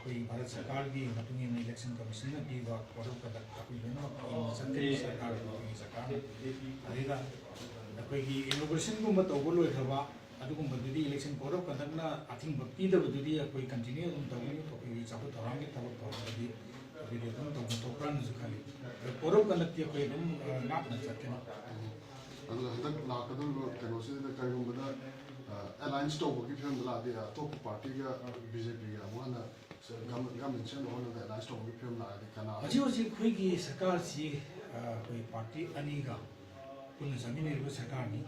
कोई भारत सरकार की मतुंगी में इलेक्शन कमीशन ने भी कोड ऑफ कंडक्ट अभी लेना सेंट्रल सरकार की सरकार अरेगा कोई की इनोवेशन को मत ओवरलो खबा अदुगुम्बदुदी इलेक्शन कोड ऑफ कंडक्ट ना अथिंग पीदबदुदी कोई कंटिन्यू अदुम तौनी तो कोई चाबु तौरांगे तबक तौरबदी अभी अदुम तो प्लान जुखाली कोड ऑफ कंडक्ट की कोई अदुम नाप न चकेना अदु हदक लाकदु कनोसे द कयगुम्बदा अलायंस तौबगी फिल्म लादे टॉप पार्टी का बीजेपी का वहाना गवर्नमेंट से वहाना अलायंस तौबगी फिल्म लादे कना हजी कोई की सरकार सी कोई पार्टी अनी का पुन जमीन को सरकार नी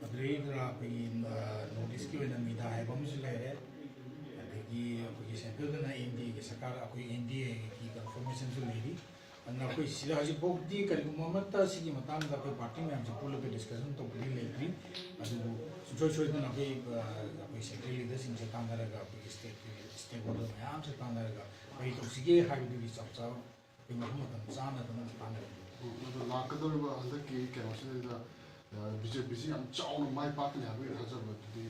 अदरेदरा कोई नोटिस की वजह मीदा है बमुज ले है अदगी कोई सेंट्रल ना एनडीए की सरकार कोई एनडीए की कंफर्मेशन जो लेगी अन्ना कोई सिला हजी बोगदी करिगुम मत सिगी मतंग दा कोई पार्टी में हमसे पुल पे डिस्कशन तो पुली लेगी अदु सुचो ना कोई सेंट्रल लीडर्स इन से तांगरगा कोई स्टेट होल्डर में हम से तांगरगा कोई तो सिगे हाबिदु की सबसा कोई महमद जाना तो तांगरगा लाकदु हदक की कनोसे द बीजेपी से हम चाउ माय पार्टी हाबि हजबदी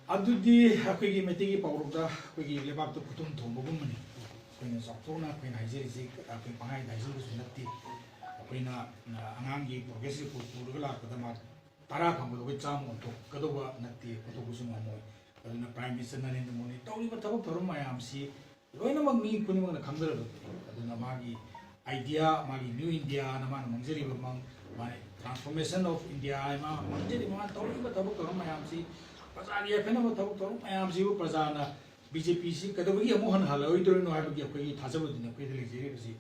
अदुदी अखोगी मेटिगी पावरुदा अखोगी लेबाक तो कुतुम थोमबगुमनी अखोइना सॉफ्टोना अखोइना हाइजेरिसी अखोइ पांगाइ हाइजेरिसी नत्ती अखोइना अंगांगी प्रोग्रेस रिपोर्ट पुरगा लाकदा मा तारा फंगबदो कोइ चाम ओंथो कदोबा नत्ती कोतोबुसु ममोय अदुना prime minister Narendra Modi तौरिबा थबक theorem मयामसी लोइनमक मी कुनिमगना खंगदरबो अदुना मागी आइडिया मागी न्यू इंडिया नमान मंगजरिबा मंग माने ट्रांसफॉर्मेशन ऑफ इंडिया मा मंगजरिबा मा तौरिबा थबक थोरम मयामसी प्रजा की फेनब थबक थोरम मयामसी प्रजाना बीजेपी से कदबगी अमुहन हलोइद्रोनो हाबगी अखोई थाजबदिन अखोई लेजेरिबसी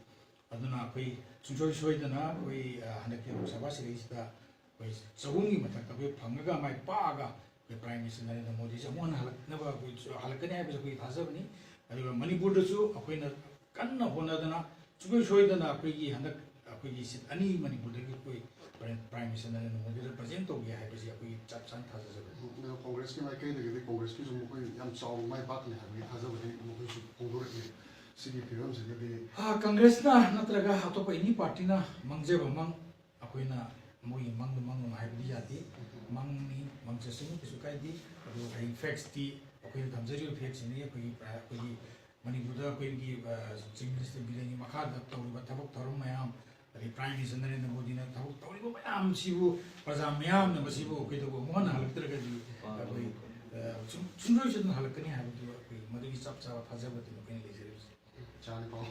अदुना अखोई सुंसोय सोयदना अखोई हनके लोकसभा सिरिसदा अखोई चहुंगी मथक अखोई फंगगा माय पागा अखोई प्राइम मिनिस्टर नरेंद्र मोदी से अमुहन हलकनबा अखोई हलकने हाबस अखोई थाजबनी अदुगा मणिपुरदसु अखोइना कन्ना होनदना सुंसोय सोयदना अखोई हनक अखोई सिट अनी मणिपुरदगी अखोई prime minister Narendra Modi represent तौगे हाबसी अखोई चप सान थाजबनी कांग्रेस की माइकई दगदी कांग्रेस की जो कोई हम चाउ माय पाकने हाबि थाजबदी मुखै सु पोंदोरके सिगी फिल्म से दे कांग्रेस ना नत्रगा अतोप एनी पार्टी ना मंगजेब मंग अखोइना मोई मंग हाबदी यादी मंगनी मंगजेसु किसु काइदी अदो आई फैक्ट्स दी अखोइ थमजरी फैक्ट्स नि अखोइ मणिपुरदा अखोइगी चीफ मिनिस्टर बिरेनी मखादा तौरिबा थबक थरम मयाम अदि प्राइम मिनिस्टर नरेंद्र मोदी ना थबक तौरिबा मयाम सिबु प्रजा मयाम न मसिबु अखोइदबो मोहन हलक्तरगदी अखोइ सुंदर सुंदर हलकनी हाबदी अखोइ मदुगी चप चावा थाजबदी अखोइ लेजेरिस चाने पाउ